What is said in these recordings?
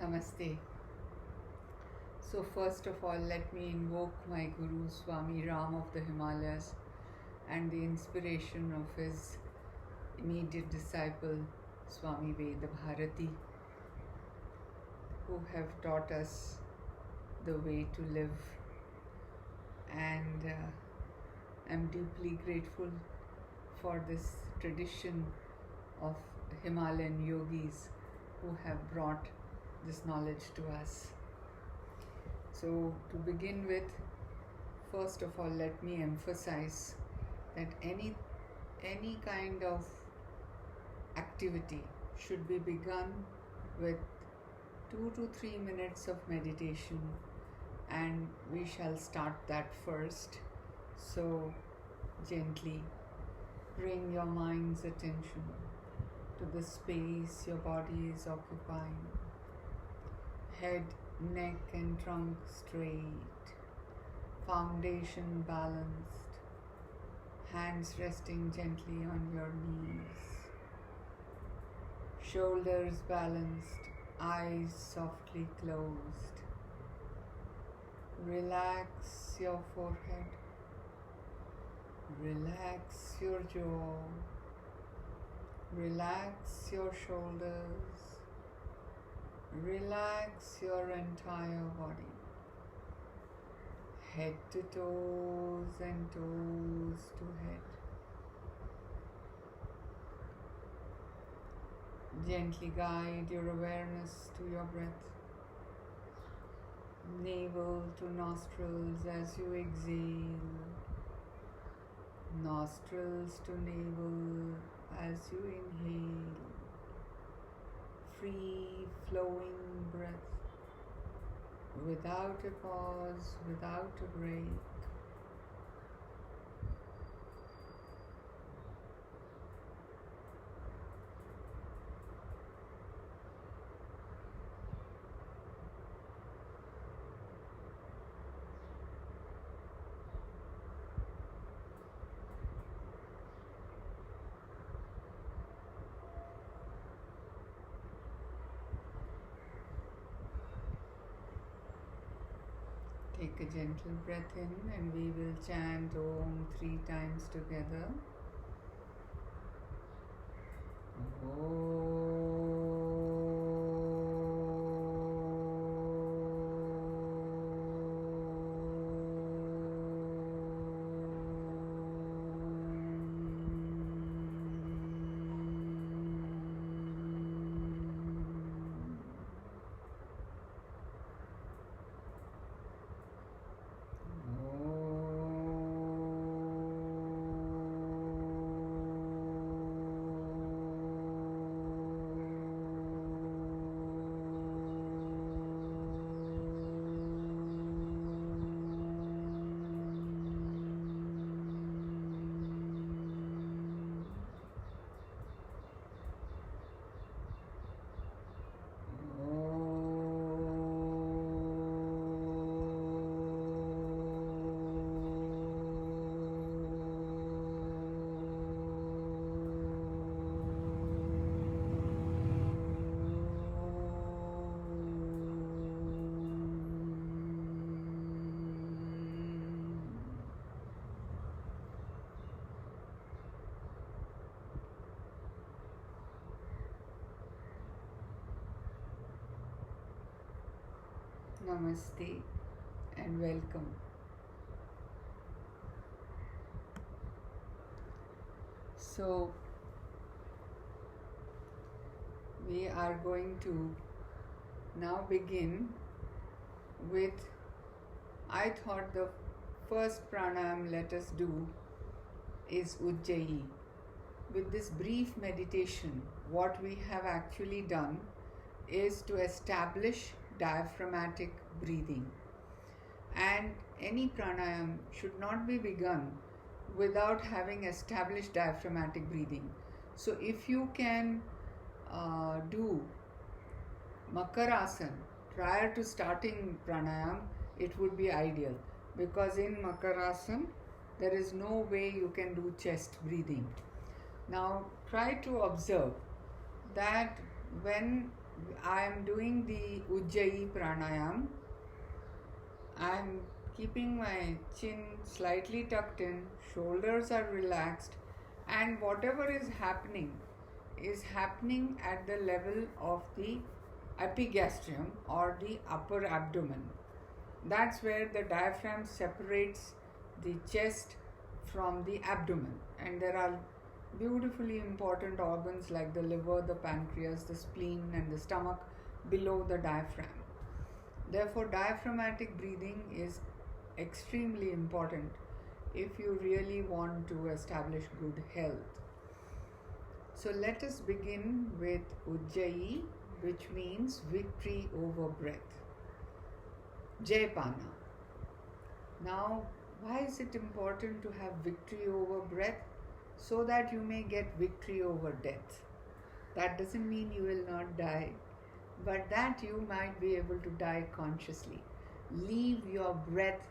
Namaste. So first of all, let me invoke my Guru Swami Ram of the Himalayas and the inspiration of his immediate disciple Swami Veda Bharati, who have taught us the way to live, and I'm deeply grateful for this tradition of Himalayan yogis who have brought this knowledge to us. So to begin with, first of all, let me emphasize that any kind of activity should be begun with 2 to 3 minutes of meditation, and we shall start that first. So gently bring your mind's attention to the space your body is occupying. Head, neck and trunk straight, foundation balanced, hands resting gently on your knees, shoulders balanced, eyes softly closed. Relax your forehead, relax your jaw, relax your shoulders, relax your entire body, head to toes and toes to head. Gently guide your awareness to your breath, navel to nostrils as you exhale, nostrils to navel as you inhale. Free flowing breath, without a pause, without a break. Take a gentle breath in and we will chant Om 3 times together. Namaste and welcome. So, we are going to now begin with, I thought the first pranayam let us do is Ujjayi. With this brief meditation, what we have actually done is to establish diaphragmatic breathing, and any pranayam should not be begun without having established diaphragmatic breathing. So if you can do Makarasana prior to starting pranayam, it would be ideal, because in Makarasana there is no way you can do chest breathing. Now try to observe that when I am doing the Ujjayi Pranayam. I am keeping my chin slightly tucked in, shoulders are relaxed, and whatever is happening at the level of the epigastrium or the upper abdomen. That's where the diaphragm separates the chest from the abdomen, and there are beautifully important organs like the liver, the pancreas, the spleen, and the stomach below the diaphragm. Therefore, diaphragmatic breathing is extremely important if you really want to establish good health. So let us begin with Ujjayi, which means victory over breath. Jayapana. Now, why is it important to have victory over breath? So that you may get victory over death. That doesn't mean you will not die, but that you might be able to die consciously. Leave your breath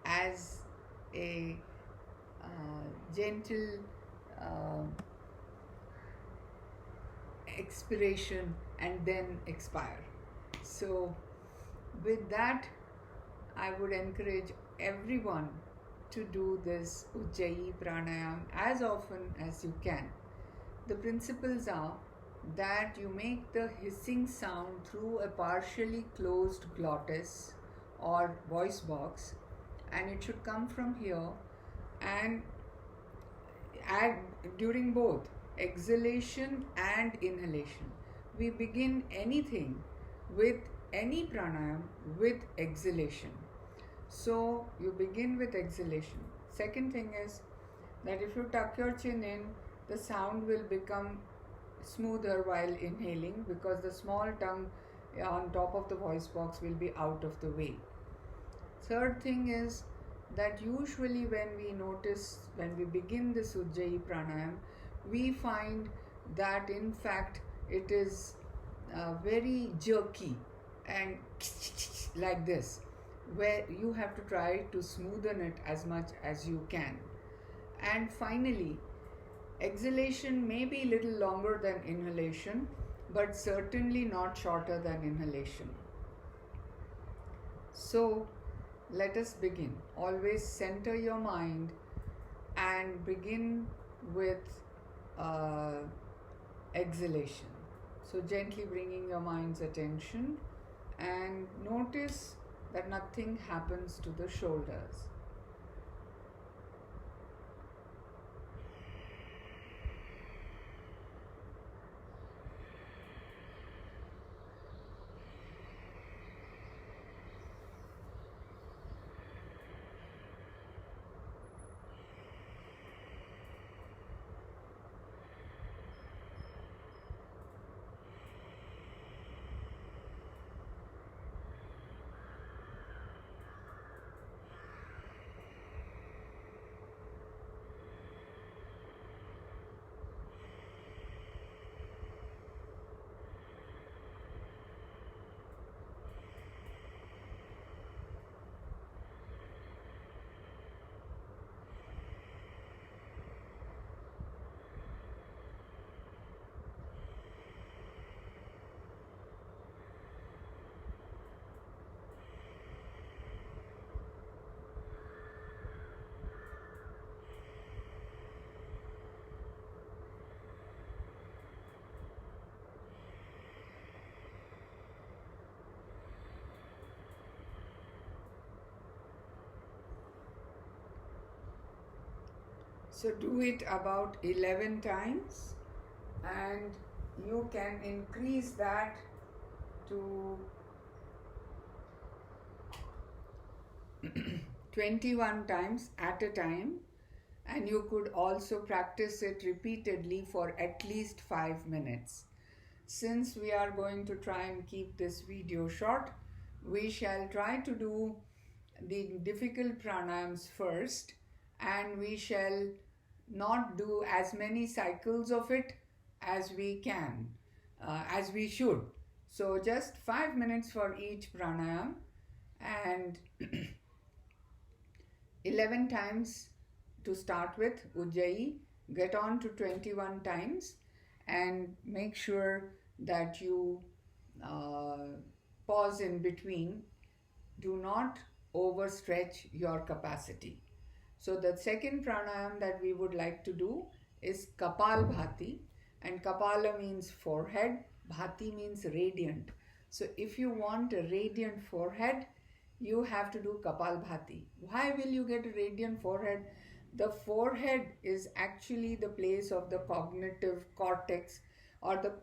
as a gentle expiration and then expire. So with that, I would encourage everyone to do this Ujjayi Pranayam as often as you can. The principles are that you make the hissing sound through a partially closed glottis or voice box, and it should come from here, and add during both exhalation and inhalation. We begin anything with any pranayam with exhalation. So you begin with exhalation. Second thing is that if you tuck your chin in, the sound will become smoother while inhaling because the small tongue on top of the voice box will be out of the way. Third thing is that usually when we begin this Ujjayi Pranayam, we find that in fact it is very jerky and like this, where you have to try to smoothen it as much as you can. And finally, exhalation may be a little longer than inhalation, but certainly not shorter than inhalation. So let us begin. Always center your mind and begin with exhalation. So gently bringing your mind's attention and notice that nothing happens to the shoulders. So do it about 11 times, and you can increase that to 21 times at a time, and you could also practice it repeatedly for at least 5 minutes. Since we are going to try and keep this video short, we shall try to do the difficult pranayams first, and we shall not do as many cycles of it as we can, as we should. So just 5 minutes for each pranayam and 11 times to start with Ujjayi, get on to 21 times, and make sure that you pause in between. Do not overstretch your capacity. So the second pranayam that we would like to do is Kapalbhati, and Kapala means forehead, Bhati means radiant. So if you want a radiant forehead, you have to do Kapalbhati. Why will you get a radiant forehead? The forehead is actually the place of the cognitive cortex, or the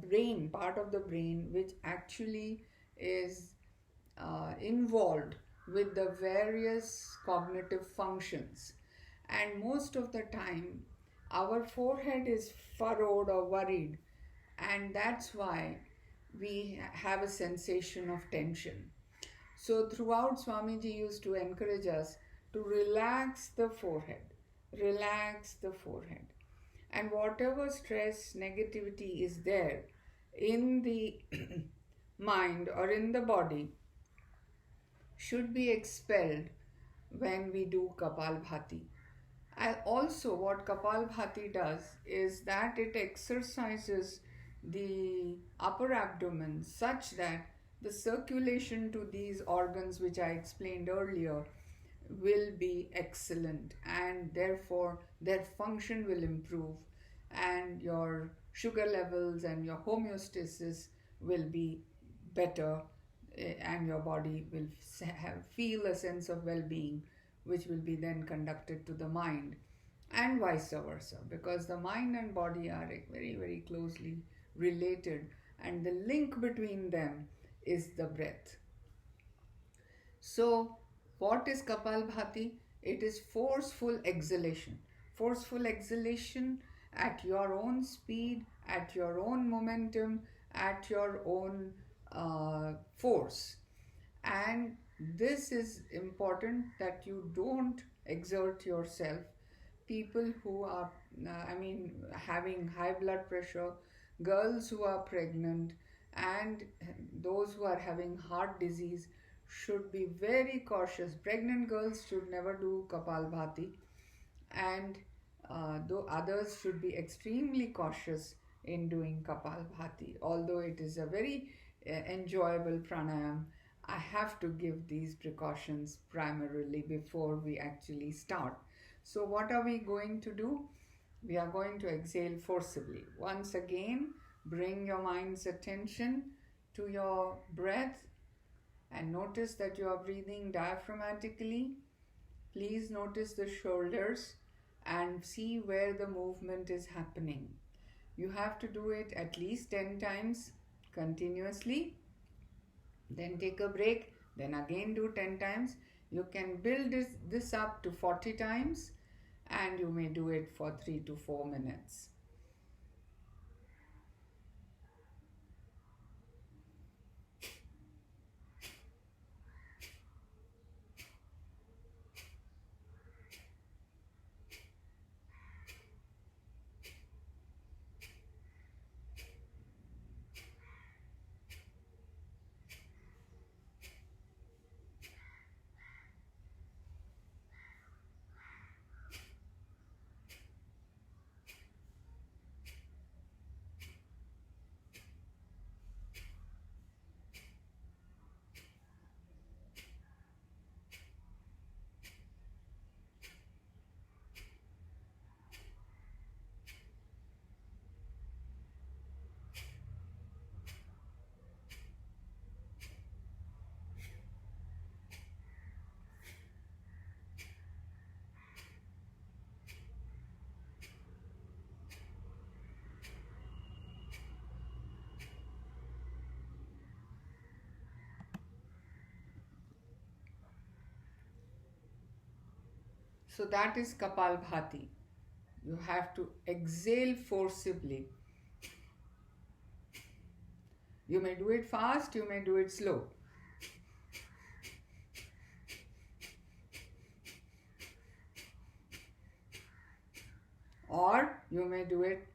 brain, part of the brain, which actually is involved with the various cognitive functions. And most of the time, our forehead is furrowed or worried, and that's why we have a sensation of tension. So, throughout, Swamiji used to encourage us to relax the forehead, relax the forehead. And whatever stress, negativity is there in the mind or in the body should be expelled when we do Kapalbhati. And also, what Kapalbhati does is that it exercises the upper abdomen such that the circulation to these organs, which I explained earlier, will be excellent, and therefore their function will improve, and your sugar levels and your homeostasis will be better, and your body will feel a sense of well-being, which will be then conducted to the mind, and vice versa, because the mind and body are very, very closely related, and the link between them is the breath. So what is Kapalbhati? It is forceful exhalation. Forceful exhalation at your own speed, at your own momentum, at your own force. And this is important, that you don't exert yourself. People who are, having high blood pressure, girls who are pregnant, and those who are having heart disease should be very cautious. Pregnant girls should never do Kapalbhati, and though others should be extremely cautious in doing Kapalbhati. Although it is a very enjoyable pranayam, I have to give these precautions primarily before we actually start. So what are we going to do? We are going to exhale forcibly. Once again, bring your mind's attention to your breath and notice that you are breathing diaphragmatically. Please notice the shoulders and see where the movement is happening. You have to do it at least 10 times continuously. Then take a break. Then again do 10 times. You can build this up to 40 times, and you may do it for 3 to 4 minutes. So that is Kapalbhati. You have to exhale forcibly. You may do it fast, you may do it slow. Or you may do it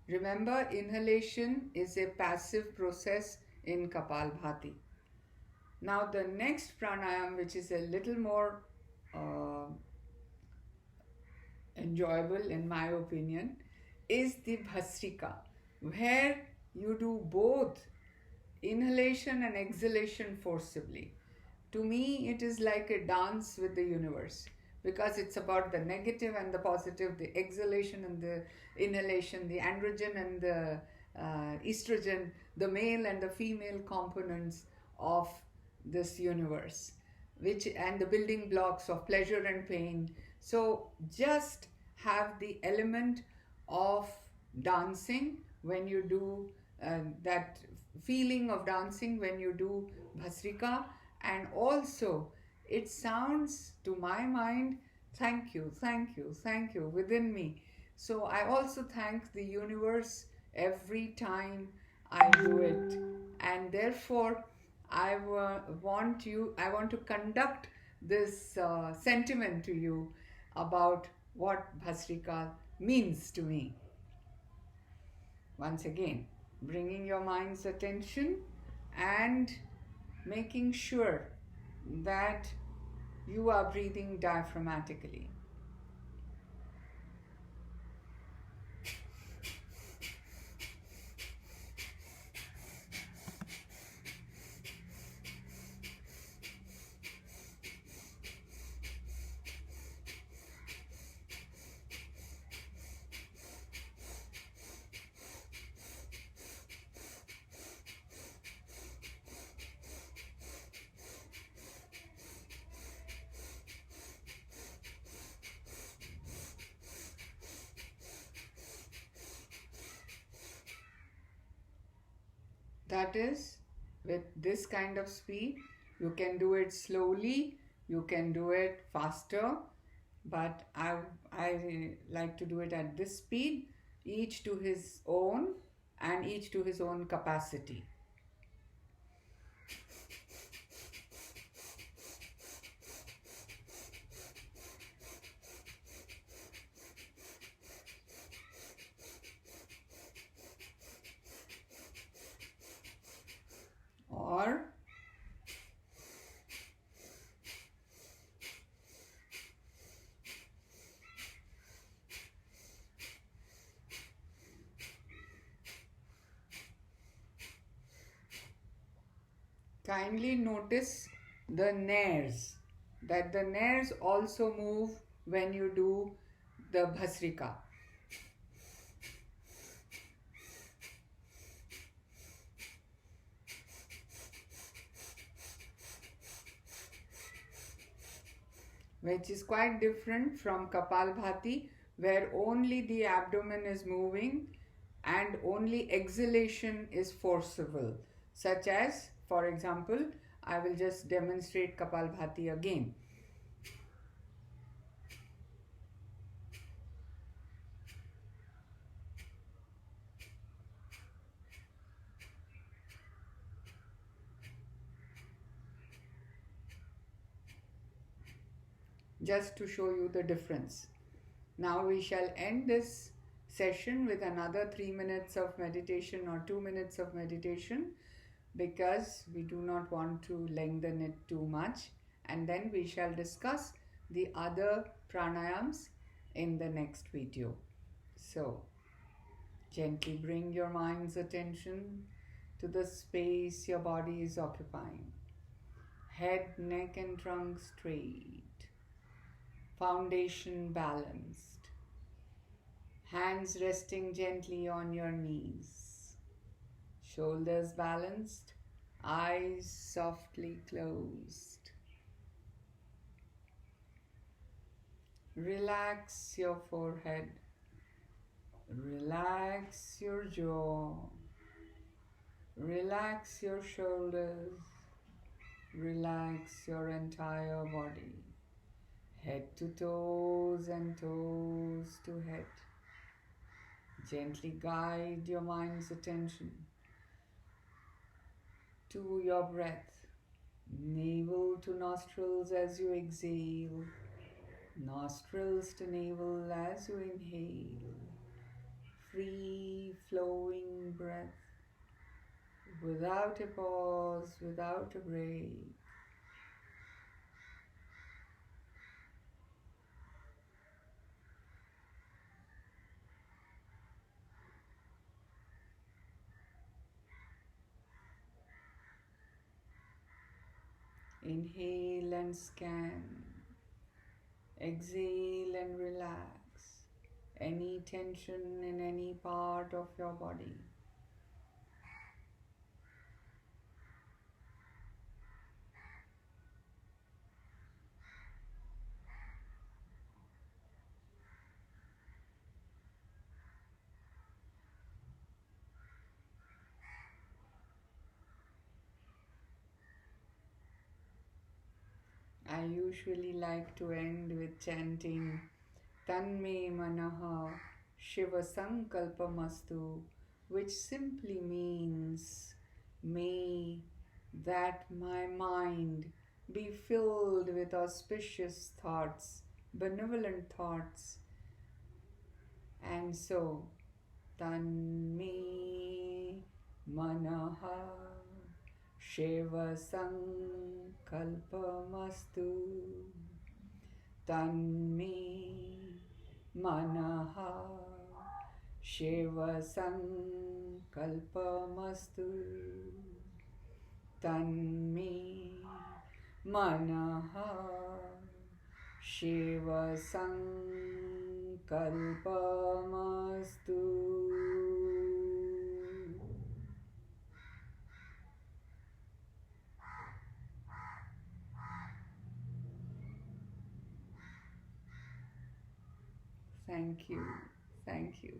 remember, inhalation is a passive process in Kapalbhati. Now the next pranayam, which is a little more enjoyable in my opinion, is the Bhasrika, where you do both inhalation and exhalation forcibly. To me, it is like a dance with the universe, because it's about the negative and the positive, the exhalation and the inhalation, the androgen and the estrogen, the male and the female components of this universe, which and the building blocks of pleasure and pain. So just have the element of dancing when you do that feeling of dancing when you do Bhasrika, and also it sounds to my mind, thank you, thank you, thank you, within me. So I also thank the universe every time I do it, and therefore I want to conduct this sentiment to you about what Bhasrika means to me. Once again, bringing your mind's attention and making sure that you are breathing diaphragmatically. That is, with this kind of speed, you can do it slowly, you can do it faster, but I like to do it at this speed, each to his own and each to his own capacity. Or kindly notice the nares, that the nares also move when you do the Bhasrika. Which is quite different from Kapalbhati, where only the abdomen is moving and only exhalation is forcible. Such as, for example, I will just demonstrate Kapalbhati again. Just to show you the difference. Now we shall end this session with another 3 minutes of meditation or 2 minutes of meditation, because we do not want to lengthen it too much, and then we shall discuss the other pranayams in the next video. So, gently bring your mind's attention to the space your body is occupying. Head, neck and trunk straight. Foundation balanced. Hands resting gently on your knees. Shoulders balanced. Eyes softly closed. Relax your forehead. Relax your jaw. Relax your shoulders. Relax your entire body. Head to toes and toes to head. Gently guide your mind's attention to your breath. Navel to nostrils as you exhale. Nostrils to navel as you inhale. Free flowing breath without a pause, without a break. Inhale and scan. Exhale and relax any tension in any part of your body. I usually like to end with chanting Tanme Manaha Shiva Sankalpamastu, which simply means, may that my mind be filled with auspicious thoughts, benevolent thoughts. And so, Tanme Manaha Shiva Sankalpamastu. Tanme Manaha Shiva Sankalpamastu. Tanme Manaha Shiva Sankalpamastu. Thank you. Thank you.